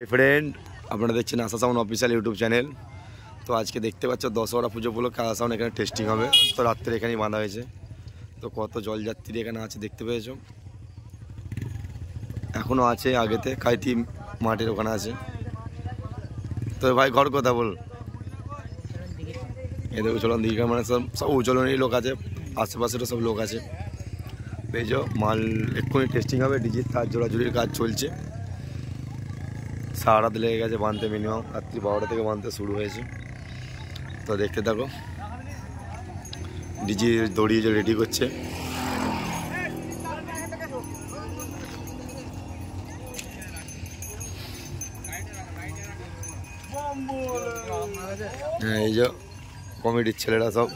Friend আপনারা দেখছেন আশা sound official YouTube channel. তো আজকে দেখতে পাচ্ছ দশহরা পুজো উপলক্ষে আশা সাউন্ড এখানে টেস্টিং হবে। তো রাত্রে এখানেই বাঁধা হয়েছে। তো কত জলযাত্রী এখানে আছে দেখতে পেয়েছো, এখনও আছে, আগেতে কাইতি মাঠের ওখানে আছে। তো ভাই ঘর কথা বল, এদের উচলন দিঘা মানে সব উচলনেরই লোক আছে, আশেপাশেরও সব লোক আছে। পেয়েছো মাল এক্ষুনি টেস্টিং হবে, ডিজির তার জোড়াজুড়ির কাজ চলছে। সারা রাত লেগে গেছে বাঁধতে, মিনিমাম রাত্রি 12টা থেকে বাঁধতে শুরু হয়েছে। তো দেখতে থাকো, ডিজি দড়িয়ে যে রেডি করছে। হ্যাঁ, এই যে কমিটির ছেলেরা সব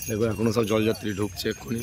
দেখো, এখনো সব জলযাত্রী ঢুকছে এক্ষুনি।